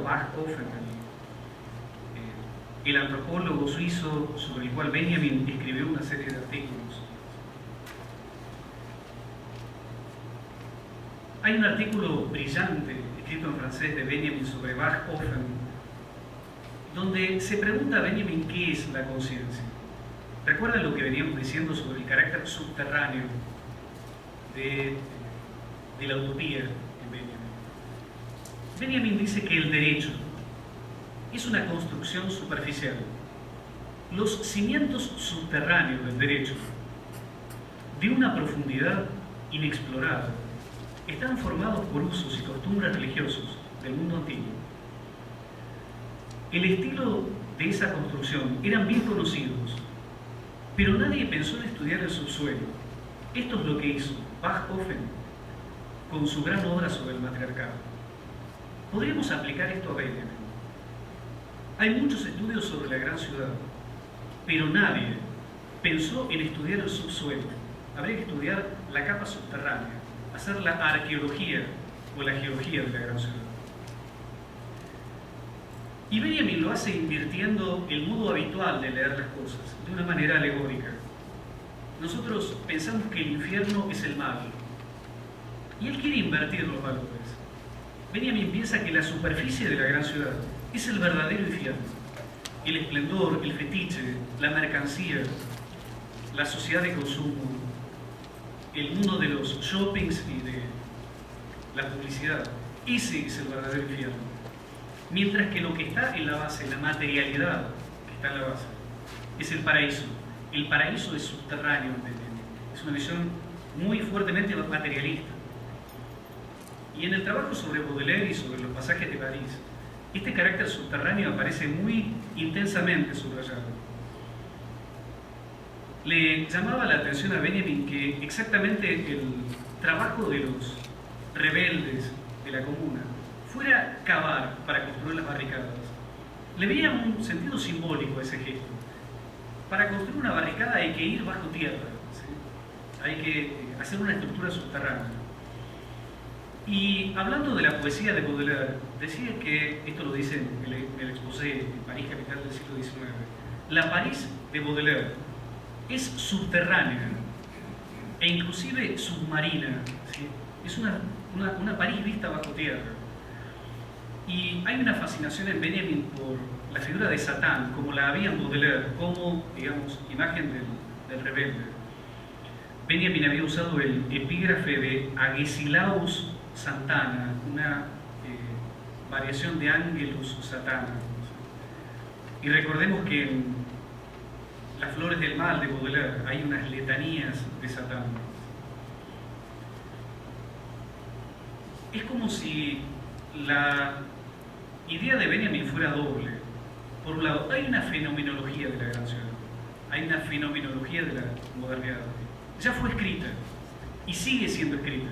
Bachhofen, el antropólogo suizo sobre el cual Benjamin escribió una serie de artículos. Hay un artículo brillante escrito en francés de Benjamin sobre Bachhofen, donde se pregunta a Benjamin qué es la conciencia. ¿Recuerdan lo que veníamos diciendo sobre el carácter subterráneo de la utopía en Benjamin? Benjamin dice que el derecho es una construcción superficial. Los cimientos subterráneos del derecho, de una profundidad inexplorada, están formados por usos y costumbres religiosos del mundo antiguo. El estilo de esa construcción eran bien conocidos, pero nadie pensó en estudiar el subsuelo. Esto es lo que hizo Bachhofen con su gran obra sobre el matriarcado. Podríamos aplicar esto a Benjamin. Hay muchos estudios sobre la gran ciudad, pero nadie pensó en estudiar el subsuelo. Habría que estudiar la capa subterránea, hacer la arqueología o la geología de la gran ciudad. Y Benjamin lo hace invirtiendo el modo habitual de leer las cosas, de una manera alegórica. Nosotros pensamos que el infierno es el mal, y él quiere invertir los valores. Benjamin piensa que la superficie de la gran ciudad es el verdadero infierno. El esplendor, el fetiche, la mercancía, la sociedad de consumo, el mundo de los shoppings y de la publicidad, ese es el verdadero infierno. Mientras que lo que está en la base, la materialidad que está en la base, es el paraíso. El paraíso es subterráneo, es una visión muy fuertemente materialista. Y en el trabajo sobre Baudelaire y sobre los pasajes de París, este carácter subterráneo aparece muy intensamente subrayado. Le llamaba la atención a Benjamin que exactamente el trabajo de los rebeldes de la comuna fuera cavar para construir las barricadas. Le veía un sentido simbólico a ese gesto. Para construir una barricada hay que ir bajo tierra, ¿sí? Hay que hacer una estructura subterránea. Y hablando de la poesía de Baudelaire, decía que, esto lo dice en el exposé en París, capital del siglo XIX, la París de Baudelaire es subterránea e inclusive submarina, ¿sí? Es una París vista bajo tierra. Y hay una fascinación en Benjamin por la figura de Satán, como la había en Baudelaire, como, digamos, imagen del rebelde. Benjamin había usado el epígrafe de Agesilaus Santana, una variación de Angelus Satana. Y recordemos que en Las Flores del Mal de Baudelaire hay unas letanías de Satán. Es como si la idea de Benjamin fuera doble. Por un lado, hay una fenomenología de la gran ciudad, hay una fenomenología de la modernidad. Ya fue escrita y sigue siendo escrita.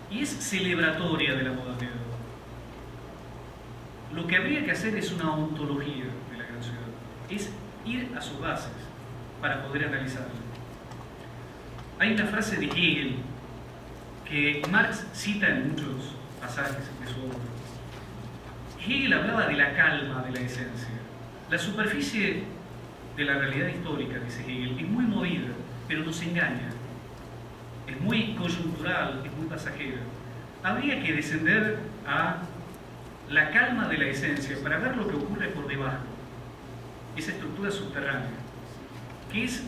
Y es celebratoria de la modernidad. Lo que habría que hacer es una ontología de la gran ciudad. Es ir a sus bases para poder analizarla. Hay una frase de Hegel que Marx cita en muchos pasajes de su obra. Hegel hablaba de la calma de la esencia. La superficie de la realidad histórica, dice Hegel, es muy movida, pero nos engaña. Es muy coyuntural, es muy pasajera. Habría que descender a la calma de la esencia para ver lo que ocurre por debajo. Esa estructura subterránea, que es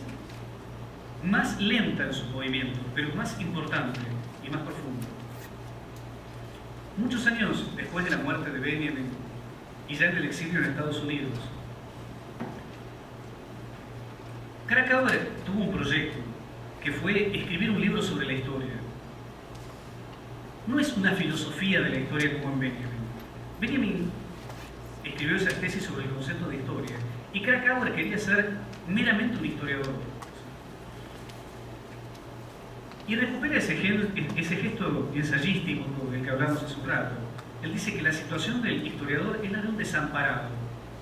más lenta en sus movimientos, pero más importante y más profunda. Muchos años después de la muerte de Benjamin y ya en el exilio en Estados Unidos, Krakauer tuvo un proyecto que fue escribir un libro sobre la historia. No es una filosofía de la historia como en Benjamin. Benjamin escribió esa tesis sobre el concepto de historia y Krakauer quería ser meramente un historiador. Y recupera ese gesto ensayístico del que hablamos hace un rato. Él dice que la situación del historiador es la de un desamparado,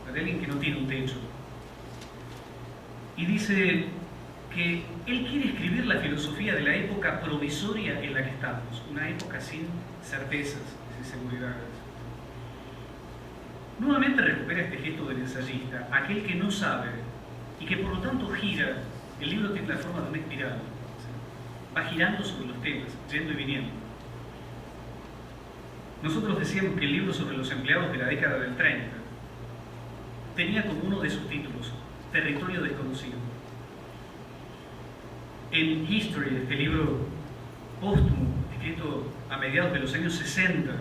la de alguien que no tiene un techo. Y dice que él quiere escribir la filosofía de la época provisoria en la que estamos, una época sin certezas, sin seguridades. Nuevamente recupera este gesto del ensayista, aquel que no sabe y que por lo tanto gira. El libro tiene la forma de una espiral, va girando sobre los temas, yendo y viniendo. Nosotros decíamos que el libro sobre los empleados de la década del 30 tenía como uno de sus títulos Territorio Desconocido. En History, este libro póstumo, escrito a mediados de los años 60,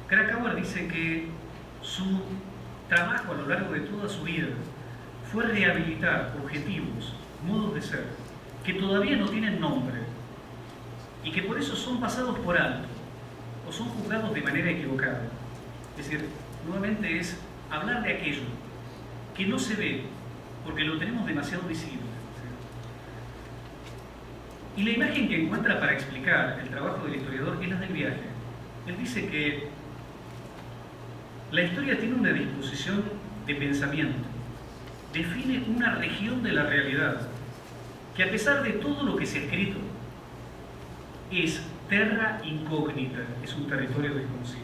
Krakauer dice que su trabajo a lo largo de toda su vida fue rehabilitar objetivos, modos de ser, que todavía no tienen nombre y que por eso son pasados por alto o son juzgados de manera equivocada. Es decir, nuevamente es hablar de aquello que no se ve porque lo tenemos demasiado visible. Y la imagen que encuentra para explicar el trabajo del historiador es la del viaje. Él dice que la historia tiene una disposición de pensamiento, define una región de la realidad que, a pesar de todo lo que se ha escrito, es terra incógnita, es un territorio desconocido.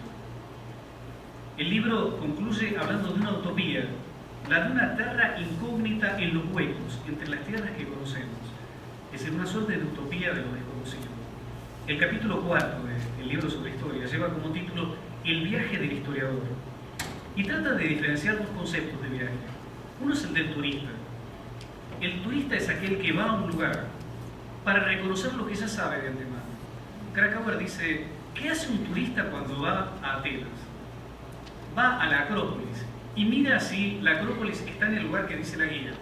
El libro concluye hablando de una utopía, la de una terra incógnita en los huecos, entre las tierras que conocemos. Es decir, una suerte de utopía de lo desconocido. El capítulo 4 del libro sobre historia lleva como título El viaje del historiador y trata de diferenciar dos conceptos de viaje. Uno es el del turista. El turista es aquel que va a un lugar para reconocer lo que ya sabe de antemano. Krakauer dice, ¿qué hace un turista cuando va a Atenas? Va a la Acrópolis y mira si la Acrópolis está en el lugar que dice la guía.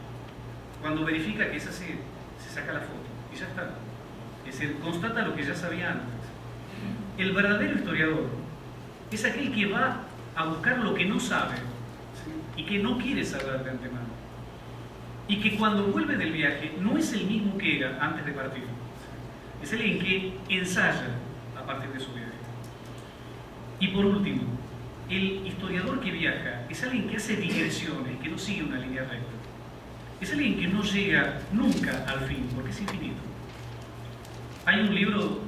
Cuando verifica que es así, se saca la foto y ya está. Es decir, constata lo que ya sabía antes. El verdadero historiador es aquel que va a buscar lo que no sabe, ¿sí? Y que no quiere saber de antemano. Y que cuando vuelve del viaje no es el mismo que era antes de partir. Es alguien que ensaya a partir de su viaje. Y por último, el historiador que viaja es alguien que hace digresiones, que no sigue una línea recta. Es alguien que no llega nunca al fin, porque es infinito. Hay un libro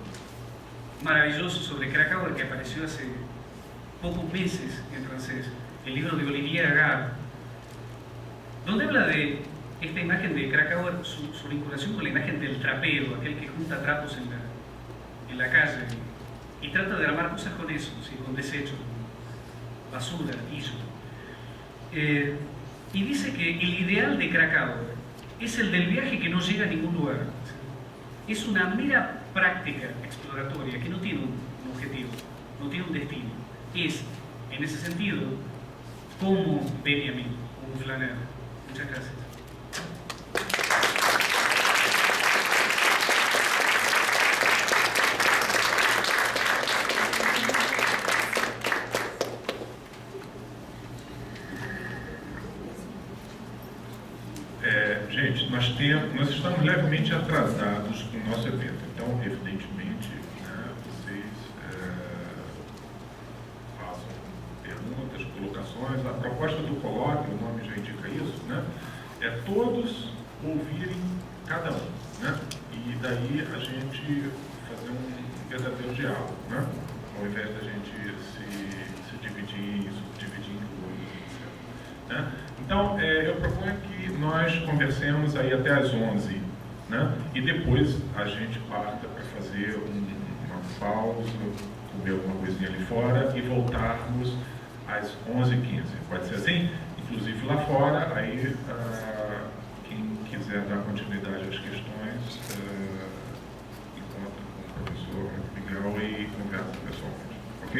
maravilloso sobre Krakauer que apareció hace pocos meses en francés, el libro de Olivier Agar, donde habla de esta imagen de Krakauer, su vinculación con la imagen del trapero, aquel que junta trapos en la calle y trata de armar cosas con eso, ¿sí? Con desechos, basura, piso. Y dice que el ideal de Krakauer es el del viaje que no llega a ningún lugar. Es una mera práctica exploratoria que no tiene un objetivo, no tiene un destino. Es, en ese sentido, como Benjamin, un flaneur. Muchas gracias. Gente, nós estamos levemente atrasados com o nosso evento, então, evidentemente, né, vocês façam perguntas, colocações. A proposta do colóquio, o nome já indica isso, né, é todos ouvirem cada um, né, e daí a gente fazer um verdadeiro diálogo, né, ao invés da gente se dividir em grupos, etc. Né? Então, eu proponho que nós conversemos aí até às 11, né? E depois a gente parta para fazer uma pausa, comer alguma coisinha ali fora e voltarmos às 11h15. Pode ser assim? Inclusive lá fora, aí quem quiser dar continuidade às questões, encontra com o professor Miguel e conversa pessoalmente. Ok?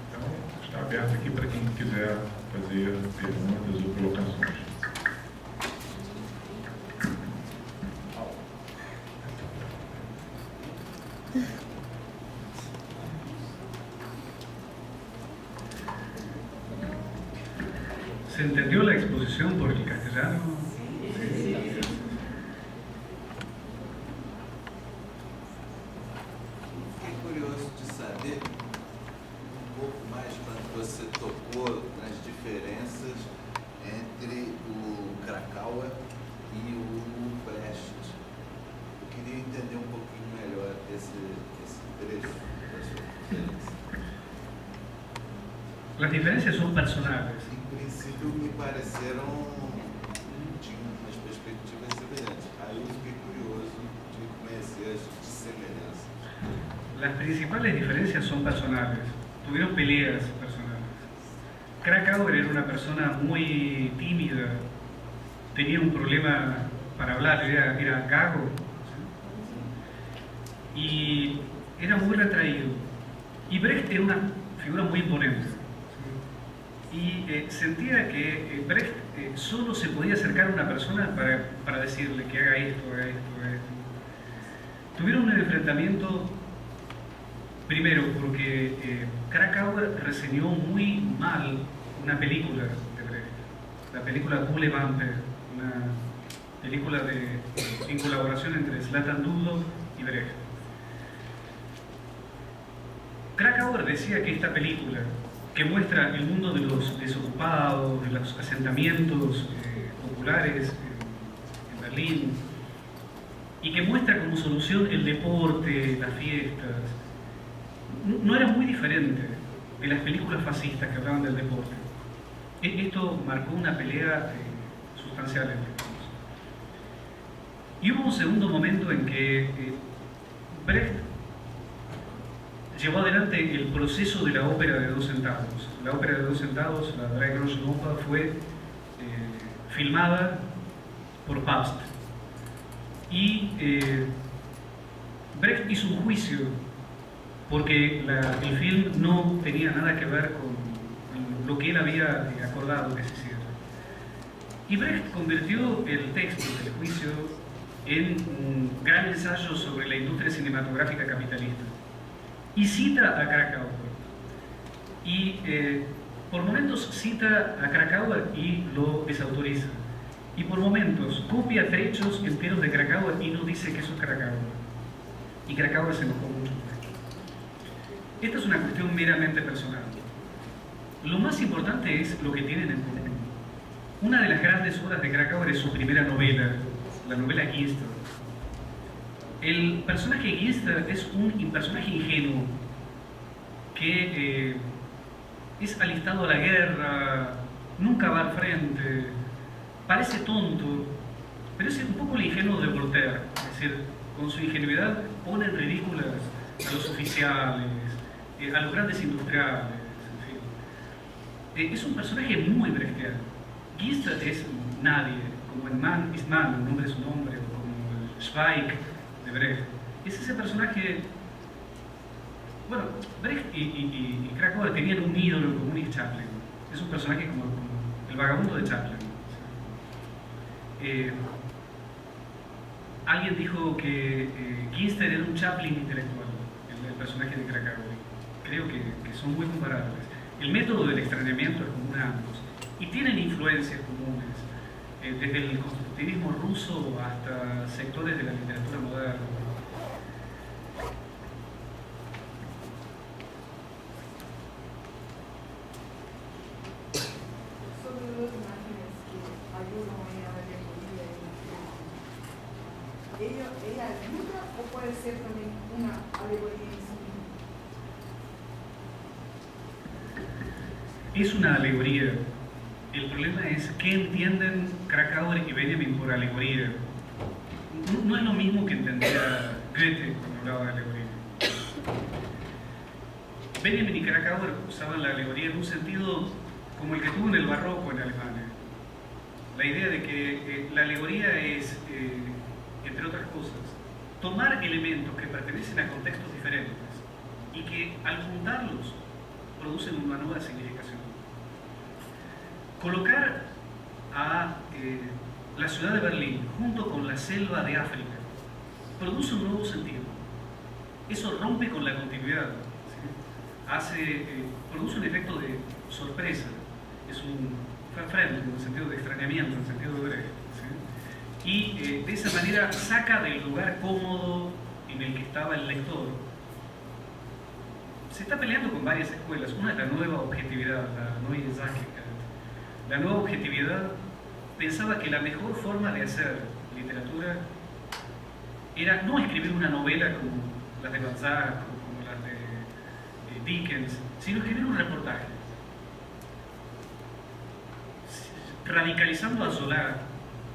Então, está aberto aqui para quem quiser fazer perguntas ou colocações. ¿Se entendió la exposición por el castellano? Sí. Fiquei curioso de saber um pouco mais quando você tocou nas diferenças entre o Krakauer e o Prestes. Eu queria entender um pouquinho melhor esse trecho da sua conferência. Las diferencias son personales. Em princípio, me pareceram tinham umas perspectivas semelhantes. Aí eu fiquei curioso de conhecer as semelhanças. Las principales diferencias son personales. Tuvieron peleas personales. Krakauer era una persona muy tímida, tenía un problema para hablar, era gago, ¿sí? Y era muy retraído. Y Brecht era una figura muy imponente. ¿Sí? Y sentía que Brecht solo se podía acercar a una persona para decirle que haga esto, haga esto, haga esto. Tuvieron un enfrentamiento, primero porque Krakauer reseñó muy mal una película de Brecht, la película Bullevampe, una película en colaboración entre Zlatan Dubdo y Brecht. Krakauer decía que esta película, que muestra el mundo de los desocupados, de los asentamientos populares en Berlín, y que muestra como solución el deporte, las fiestas, no era muy diferente de las películas fascistas que hablaban del deporte. Esto marcó una pelea sustancial entre ellos. Y hubo un segundo momento en que Brecht llevó adelante el proceso de la ópera de 2 centavos. La ópera de 2 centavos, la Drei Groschen Oper, fue filmada por Pabst. Y Brecht hizo un juicio porque el film no tenía nada que ver con lo que él había acordado que se hiciera. Y Brecht convirtió el texto del juicio en un gran ensayo sobre la industria cinematográfica capitalista. Y cita a Krakauer. Y por momentos cita a Krakauer y lo desautoriza. Y por momentos copia trechos enteros de Krakauer y no dice que eso es Krakauer. Y Krakauer se enojó mucho. Esta es una cuestión meramente personal. Lo más importante es lo que tienen en común. Una de las grandes obras de Krakauer es su primera novela, la novela Ginster. El personaje Ginster es un personaje ingenuo que es alistado a la guerra, nunca va al frente, parece tonto, pero es un poco el ingenuo de Voltaire. Es decir, con su ingenuidad pone en ridículas a los oficiales, a los grandes industriales, en fin. Es un personaje muy brechtiano. Ginster es nadie, como en Man is Man, el nombre es un hombre, o como el Zweig de Brecht. Es ese personaje. Bueno, Brecht y Krakauer tenían un ídolo en común y es Chaplin. Es un personaje como el vagabundo de Chaplin. Alguien dijo que Ginster era un Chaplin intelectual, el personaje de Krakauer. Creo que son muy comparables. El método del extrañamiento es común a ambos y tienen influencias comunes, desde el constructivismo ruso hasta sectores de la literatura moderna. Sobre las imágenes que ayudan en la alegoría y la ¿ella ayuda o puede ser también una alegoría en sí misma? Es una alegoría. El problema es qué entienden Krakauer y Benjamin por alegoría. No es lo mismo que entendía Goethe cuando hablaba de alegoría. Benjamin y Krakauer usaban la alegoría en un sentido como el que tuvo en el barroco en Alemania. La idea de que la alegoría es, entre otras cosas, tomar elementos que pertenecen a contextos diferentes y que al juntarlos producen una nueva significación. Colocar a la ciudad de Berlín junto con la selva de África produce un nuevo sentido. Eso rompe con la continuidad, ¿sí? Produce un efecto de sorpresa, es un fremd, en el sentido de extrañamiento, en el sentido de Brecht, ¿sí? Y de esa manera saca del lugar cómodo en el que estaba el lector. Se está peleando con varias escuelas. Una es la nueva objetividad, la Neue Sachlichkeit. La nueva objetividad pensaba que la mejor forma de hacer literatura era no escribir una novela como las de Balzac o como las de Dickens, sino escribir un reportaje. radicalizando a Zola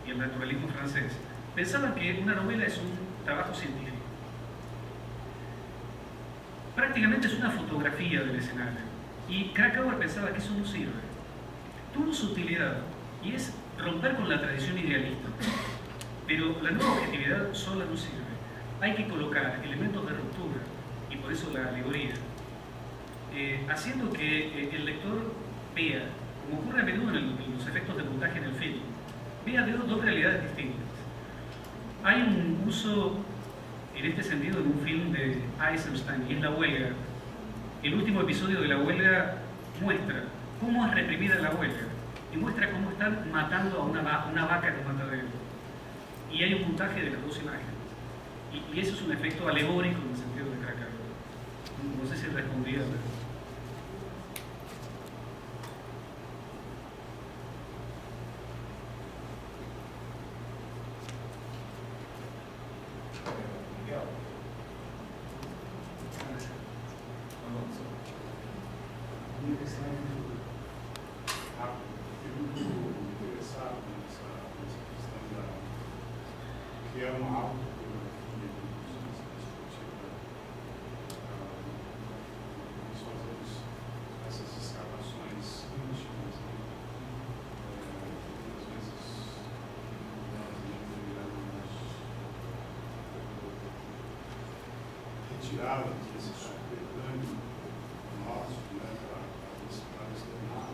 y el naturalismo francés, pensaban que una novela es un trabajo científico. Prácticamente es una fotografía del escenario. Y Krakauer pensaba que eso no sirve. Tuvo su utilidad, y es romper con la tradición idealista. Pero la nueva objetividad sola no sirve. Hay que colocar elementos de ruptura, y por eso la alegoría, haciendo que el lector vea, como ocurre a menudo en los efectos de montaje en el film, vea dos realidades distintas. Hay un uso en este sentido en un film de Eisenstein, y es La Huelga. El último episodio de La Huelga muestra cómo es reprimida la huelga, y muestra cómo están matando a una vaca en un matadero. Y hay un montaje de las dos imágenes. Y eso es un efecto alegórico en el sentido de Krakauer. No sé si respondía. Que é uma autobiografia discutida, nós fazemos essas escavações íntimas, muitas vezes nós viramos retiradas desse subterrâneo nosso, para externar.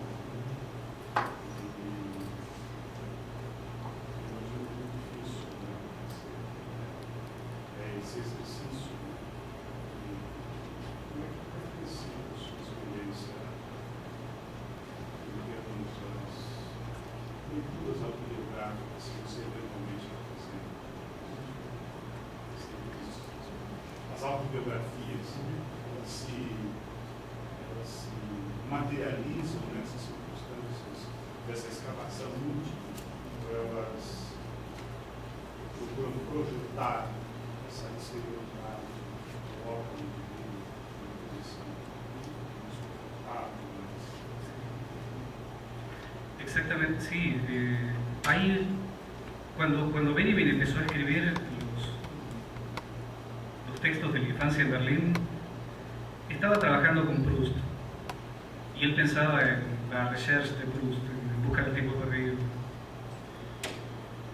Esse exercício como é que vai ser a sua experiência em termos das leituras autobiográficas que você eventualmente está fazendo? As autobiografias, elas se materializam nessas circunstâncias dessa escavação íntima, ou elas procuram projetar essa exterioridade, colocam uma posição insuportável. Exactamente, sí. Ahí, cuando Benjamin empezó a escribir los textos de la infancia en Berlín, estaba trabajando con Proust. Y él pensaba en la recherche de Proust, en busca del tiempo perdido.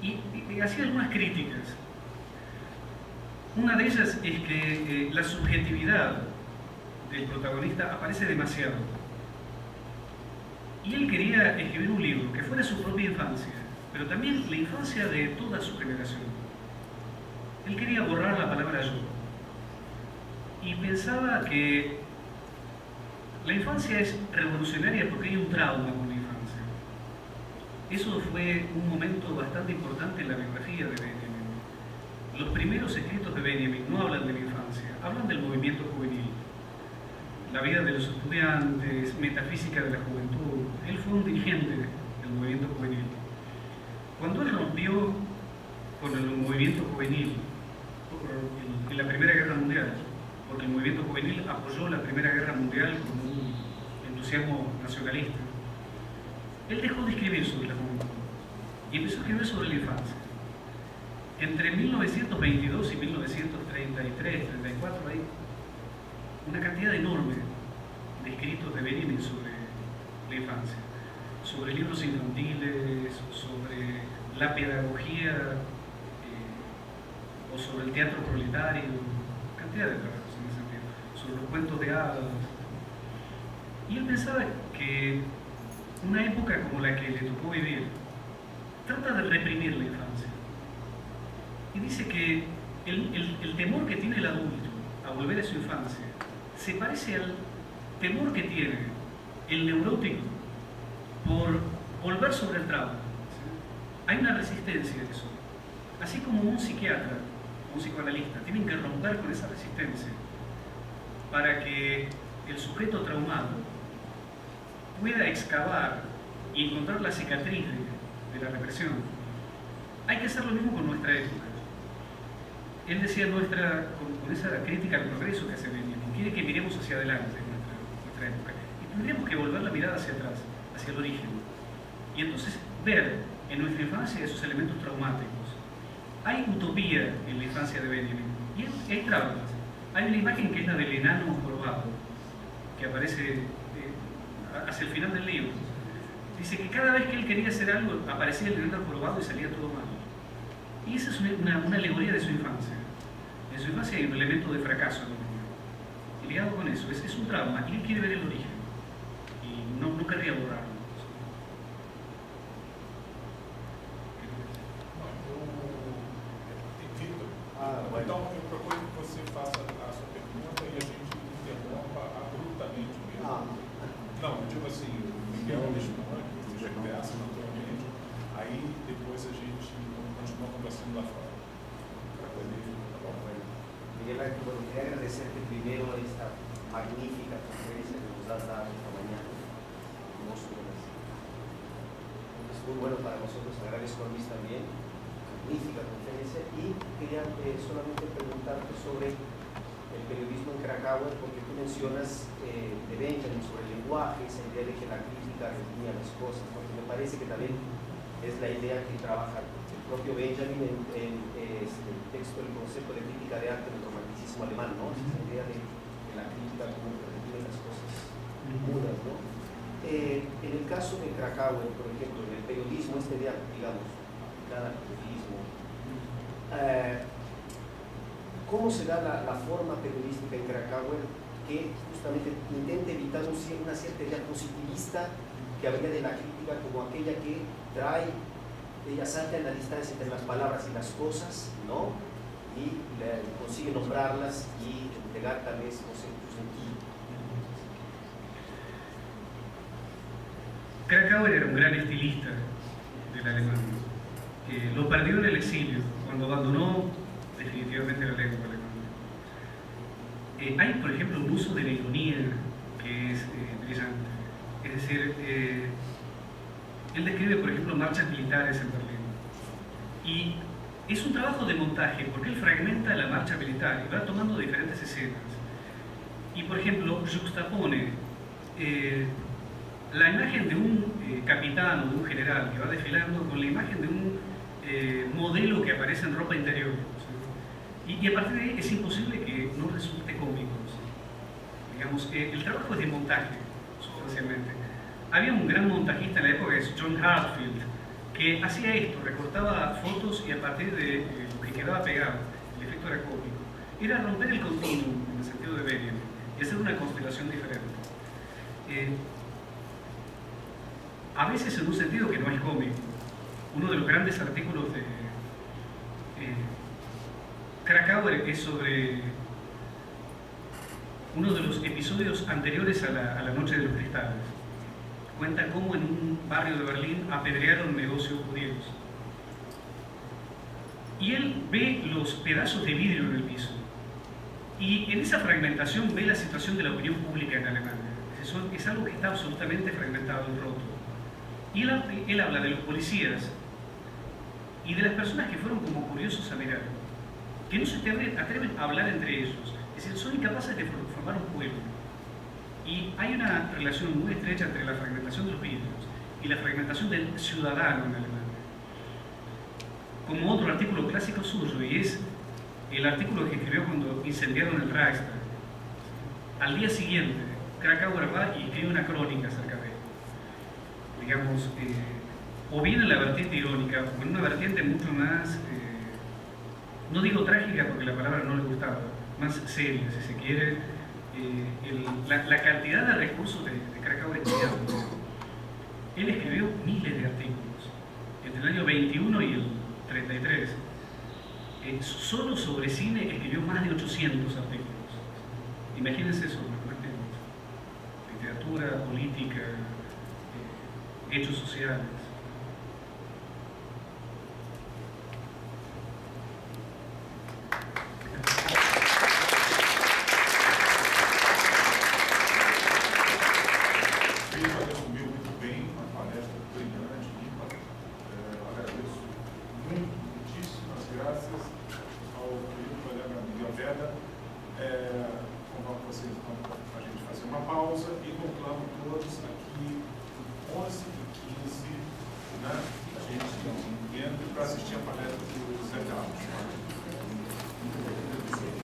Y hacía algunas críticas. Una de ellas es que la subjetividad del protagonista aparece demasiado. Y él quería escribir un libro que fuera su propia infancia, pero también la infancia de toda su generación. Él quería borrar la palabra yo. Y pensaba que la infancia es revolucionaria porque hay un trauma con la infancia. Eso fue un momento bastante importante en la biografía de Benjamin. Los primeros escritos de Benjamin no hablan de la infancia, hablan del movimiento juvenil, la vida de los estudiantes, metafísica de la juventud. Él fue un dirigente del movimiento juvenil. Cuando él rompió con el movimiento juvenil en la Primera Guerra Mundial, porque el movimiento juvenil apoyó la Primera Guerra Mundial con un entusiasmo nacionalista, él dejó de escribir sobre la juventud y empezó a escribir sobre la infancia. Entre 1922 y 1933, 34, hay una cantidad enorme de escritos de Benjamin sobre la infancia, sobre libros infantiles, sobre la pedagogía o sobre el teatro proletario, cantidad de trabajos en ese sentido, sobre los cuentos de hadas. Y él pensaba que una época como la que le tocó vivir trata de reprimir la infancia. Y dice que el temor que tiene el adulto a volver a su infancia se parece al temor que tiene el neurótico por volver sobre el trauma. Hay una resistencia a eso. Así como un psiquiatra o un psicoanalista tienen que romper con esa resistencia para que el sujeto traumado pueda excavar y encontrar la cicatriz de la represión. Hay que hacer lo mismo con nuestra época. Él decía con esa crítica al progreso que hace Benjamin, quiere que miremos hacia adelante en nuestra época. Y tendríamos que volver la mirada hacia atrás, hacia el origen. Y entonces ver en nuestra infancia esos elementos traumáticos. Hay utopía en la infancia de Benjamin y hay traumas. Hay una imagen que es la del enano jorobado, que aparece hacia el final del libro. Dice que cada vez que él quería hacer algo aparecía el enano jorobado y salía todo mal. Y esa es una alegoría de su infancia. En su infancia hay un elemento de fracaso en el niño. Y ligado con eso, es un trauma y él quiere ver el origen. Y no querría borrarlo. Então, eu proponho que você faça a sua pergunta e a gente interrompa abruptamente mesmo. Não, eu digo assim, o Miguel responde, o Jack peça naturalmente, aí depois a gente continua conversando lá fora. Para poder acabar com ele. Miguel Ángel, bueno, quería agradecerte primero esta magnífica conferencia que nos has dado esta mañana. 2 horas. Es muy bueno para nosotros, agradezco a Luis también. Magnífica conferencia, y quería solamente preguntarte sobre el periodismo en Cracáu, porque tú mencionas de Benjamin sobre el lenguaje, esa idea de que la crítica redimía las cosas, porque me parece que también es la idea que trabaja el propio Benjamin en el texto del concepto de crítica de arte del romanticismo alemán, ¿no? Esa idea de la crítica como que redime las cosas mudas, ¿no? En el caso de Cracáu, por ejemplo, en el periodismo, esta idea, digamos, aplicada al periodismo, ¿cómo se da la forma periodística en Cracáu que justamente intenta evitar una cierta idea positivista que habría de la crítica como aquella que trae, ella salta en la distancia entre las palabras y las cosas, ¿no? Y consigue nombrarlas y entregar tal vez, no sé, su sentido? Cracáu era un gran estilista del alemán. Lo perdió en el exilio, cuando abandonó definitivamente la lengua alemana. Hay, por ejemplo, un uso de la ironía que es brillante. Es decir, él describe, por ejemplo, marchas militares en Berlín. Y es un trabajo de montaje, porque él fragmenta la marcha militar y va tomando diferentes escenas. Y, por ejemplo, juxtapone la imagen de un capitán o de un general que va desfilando con la imagen de un modelo que aparece en ropa interior, ¿sí? Y a partir de ahí es imposible que no resulte cómico, ¿sí? Digamos, el trabajo es de montaje, sustancialmente. Había un gran montajista en la época, que es John Hartfield, que hacía esto, recortaba fotos y a partir de lo que quedaba pegado, el efecto era cómico. Era romper el continuum, en el sentido de Benjamin, y hacer una constelación diferente. A veces en un sentido que no es cómico. Uno de los grandes artículos de Cracáu es sobre uno de los episodios anteriores a la Noche de los Cristales. Cuenta cómo en un barrio de Berlín apedrearon negocios judíos. Y él ve los pedazos de vidrio en el piso. Y en esa fragmentación ve la situación de la opinión pública en Alemania. Es algo que está absolutamente fragmentado y roto. Y él habla de los policías y de las personas que fueron como curiosos a mirar, que no se atreven a hablar entre ellos, es decir, son incapaces de formar un pueblo. Y hay una relación muy estrecha entre la fragmentación de los vidrios y la fragmentación del ciudadano en Alemania. Como otro artículo clásico suyo, y es el artículo que escribió cuando incendiaron el Reichstag. Al día siguiente, Cracáu va y escribe una crónica acerca de él. Digamos, o bien en la vertiente irónica, o en una vertiente mucho más, no digo trágica porque la palabra no le gustaba, más seria, si se quiere. La cantidad de recursos de Cracáu es enorme. Él escribió miles de artículos, entre el año 21 y el 33. Solo sobre cine escribió más de 800 artículos. Imagínense eso, literatura, política, hechos sociales. A gente fazer uma pausa e voltamos todos aqui 11h15 né? A gente entra para assistir a palestra do Zé Carlos.